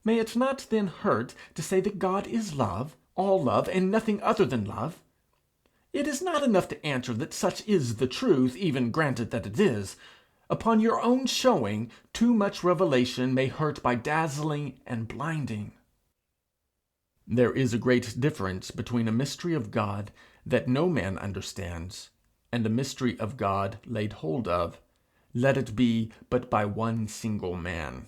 May it not then hurt to say that God is love, all love, and nothing other than love? It is not enough to answer that such is the truth, even granted that it is. Upon your own showing, too much revelation may hurt by dazzling and blinding. There is a great difference between a mystery of God that no man understands, and a mystery of God laid hold of, let it be but by one single man.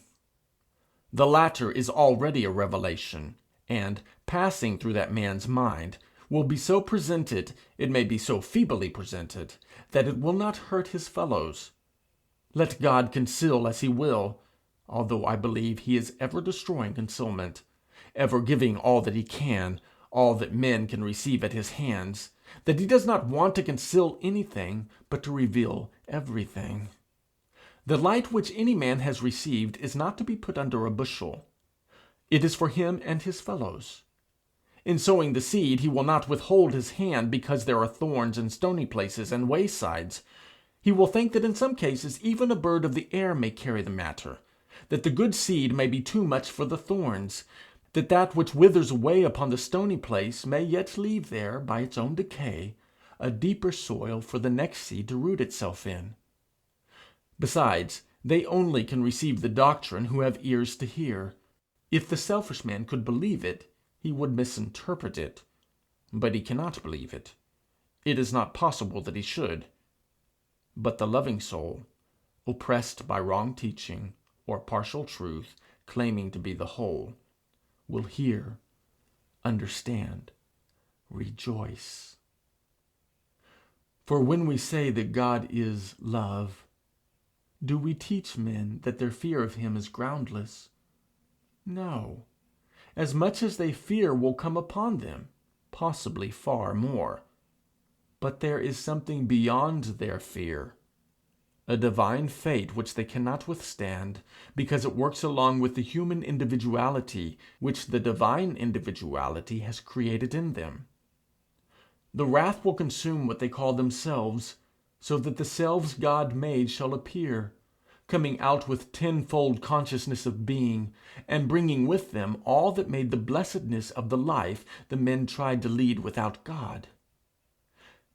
The latter is already a revelation, and, passing through that man's mind, will be so presented, it may be so feebly presented, that it will not hurt his fellows. Let God conceal as he will, although I believe he is ever destroying concealment, ever giving all that he can, all that men can receive at his hands, that he does not want to conceal anything, but to reveal everything. The light which any man has received is not to be put under a bushel. It is for him and his fellows. In sowing the seed, he will not withhold his hand because there are thorns and stony places and waysides. He will think that in some cases even a bird of the air may carry the matter, that the good seed may be too much for the thorns, that which withers away upon the stony place may yet leave there, by its own decay, a deeper soil for the next seed to root itself in. Besides, they only can receive the doctrine who have ears to hear. If the selfish man could believe it, he would misinterpret it. But he cannot believe it. It is not possible that he should. But the loving soul, oppressed by wrong teaching or partial truth, claiming to be the whole, will hear, understand, rejoice. For when we say that God is love, do we teach men that their fear of him is groundless? No. As much as they fear will come upon them, possibly far more. But there is something beyond their fear, a divine fate which they cannot withstand, because it works along with the human individuality which the divine individuality has created in them. The wrath will consume what they call themselves, so that the selves God made shall appear, coming out with tenfold consciousness of being, and bringing with them all that made the blessedness of the life the men tried to lead without God.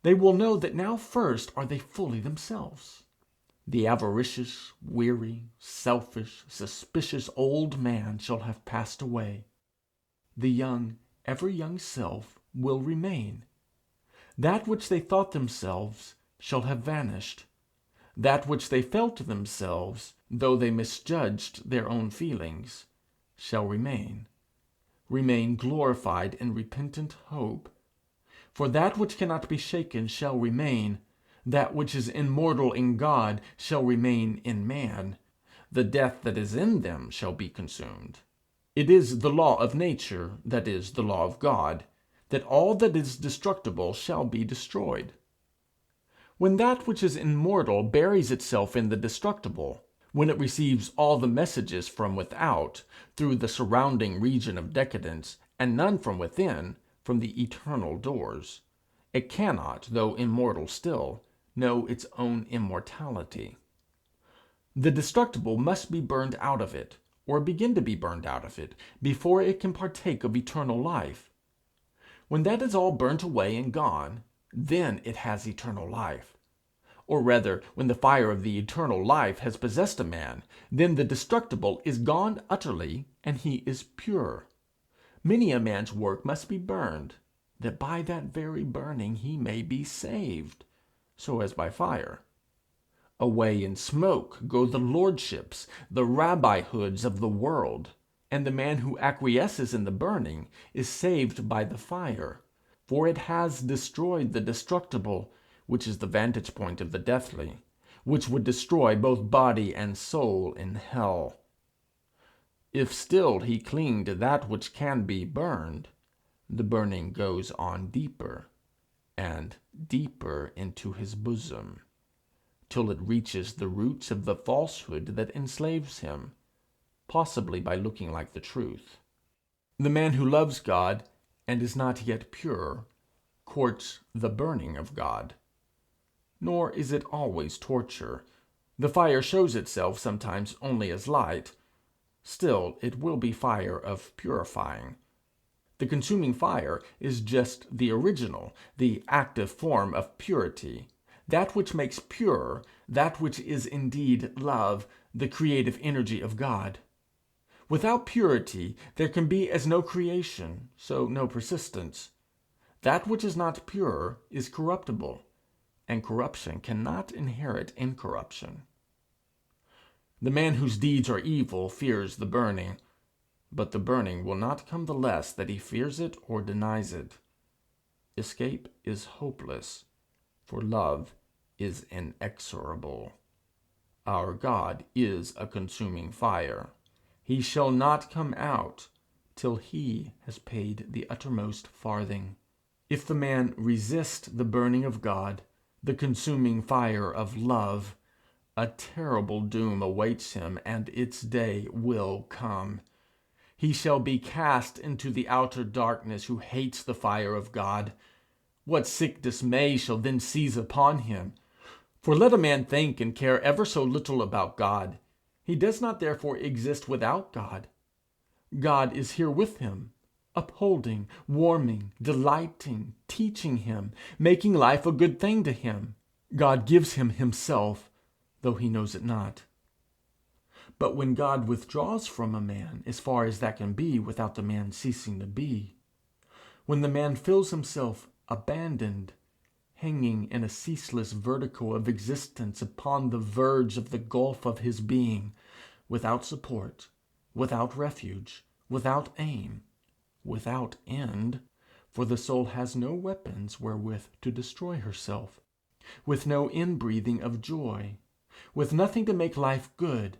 They will know that now first are they fully themselves. The avaricious, weary, selfish, suspicious old man shall have passed away. The young, ever young self will remain. That which they thought themselves shall have vanished. That which they felt themselves, though they misjudged their own feelings, shall remain. Remain glorified in repentant hope. For that which cannot be shaken shall remain. That which is immortal in God shall remain in man. The death that is in them shall be consumed. It is the law of nature, that is, the law of God, that all that is destructible shall be destroyed. When that which is immortal buries itself in the destructible, when it receives all the messages from without, through the surrounding region of decadence, and none from within, from the eternal doors, it cannot, though immortal still, know its own immortality. The destructible must be burned out of it, or begin to be burned out of it, before it can partake of eternal life. When that is all burnt away and gone, then it has eternal life. Or rather, when the fire of the eternal life has possessed a man, then the destructible is gone utterly, and he is pure. Many a man's work must be burned, that by that very burning he may be saved, so as by fire. Away in smoke go the lordships, the rabbihoods of the world, and the man who acquiesces in the burning is saved by the fire, for it has destroyed the destructible, which is the vantage point of the deathly, which would destroy both body and soul in hell. If still he cling to that which can be burned, the burning goes on deeper and deeper into his bosom, till it reaches the roots of the falsehood that enslaves him, possibly by looking like the truth. The man who loves God and is not yet pure courts the burning of God. Nor is it always torture. The fire shows itself sometimes only as light. Still, it will be fire of purifying. The consuming fire is just the original, the active form of purity, that which makes pure, that which is indeed love, the creative energy of God. Without purity there can be as no creation, so no persistence. That which is not pure is corruptible, and corruption cannot inherit incorruption. The man whose deeds are evil fears the burning, but the burning will not come the less that he fears it or denies it. Escape is hopeless, for love is inexorable. Our God is a consuming fire. He shall not come out till he has paid the uttermost farthing. If the man resist the burning of God, the consuming fire of love, a terrible doom awaits him, and its day will come. He shall be cast into the outer darkness who hates the fire of God. What sick dismay shall then seize upon him! For let a man think and care ever so little about God, he does not therefore exist without God. God is here with him, upholding, warming, delighting, teaching him, making life a good thing to him. God gives him himself, though he knows it not. But when God withdraws from a man as far as that can be without the man ceasing to be, when the man feels himself abandoned, hanging in a ceaseless vertigo of existence upon the verge of the gulf of his being, without support, without refuge, without aim, without end, for the soul has no weapons wherewith to destroy herself, with no inbreathing of joy, with nothing to make life good,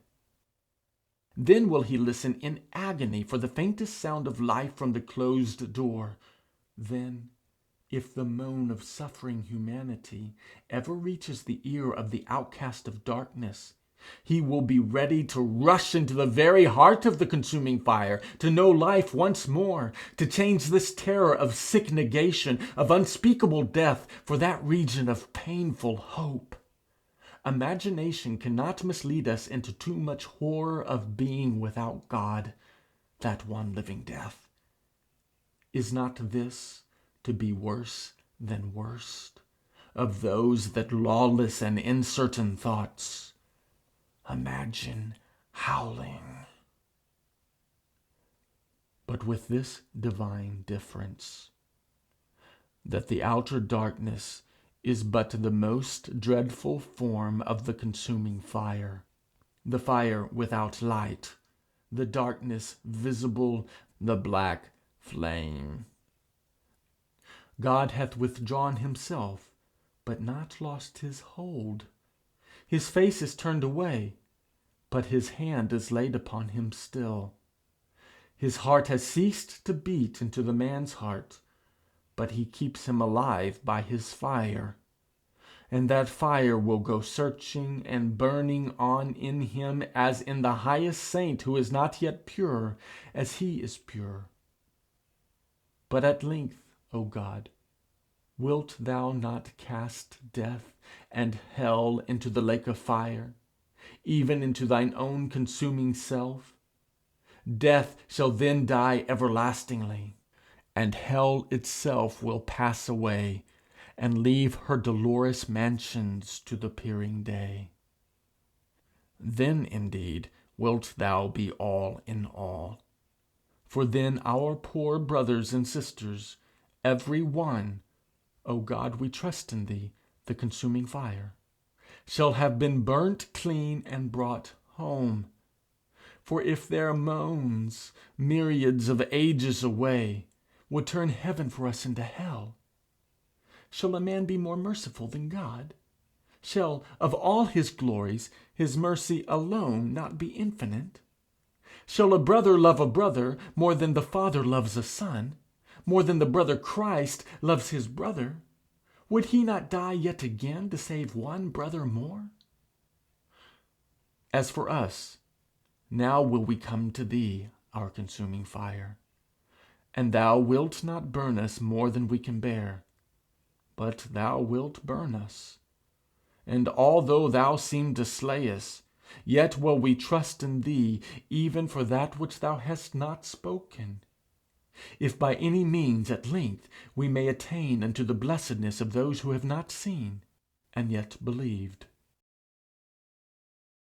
then will he listen in agony for the faintest sound of life from the closed door. Then, if the moan of suffering humanity ever reaches the ear of the outcast of darkness, he will be ready to rush into the very heart of the consuming fire, to know life once more, to change this terror of sick negation, of unspeakable death, for that region of painful hope. Imagination cannot mislead us into too much horror of being without God, that one living death. Is not this to be worse than worst of those that lawless and uncertain thoughts imagine howling? But with this divine difference, that the outer darkness is but the most dreadful form of the consuming fire, the fire without light, the darkness visible, the black flame. God hath withdrawn himself, but not lost his hold. His face is turned away, but his hand is laid upon him still. His heart has ceased to beat into the man's heart, but he keeps him alive by his fire. And that fire will go searching and burning on in him as in the highest saint who is not yet pure, as he is pure. But at length, O God, wilt thou not cast death and hell into the lake of fire, even into thine own consuming self? Death shall then die everlastingly, and hell itself will pass away, and leave her dolorous mansions to the peering day. Then indeed wilt thou be all in all. For then our poor brothers and sisters, every one, O God, we trust in thee, the consuming fire, shall have been burnt clean and brought home. For if their moans, myriads of ages away, would turn heaven for us into hell, shall a man be more merciful than God? Shall, of all his glories, his mercy alone not be infinite? Shall a brother love a brother more than the Father loves a son, more than the brother Christ loves his brother? Would he not die yet again to save one brother more? As for us, now will we come to thee, our consuming fire, and thou wilt not burn us more than we can bear, but thou wilt burn us. And although thou seem to slay us, Yet will we trust in thee even for that which thou hast not spoken, if by any means at length we may attain unto the blessedness of those who have not seen and yet believed.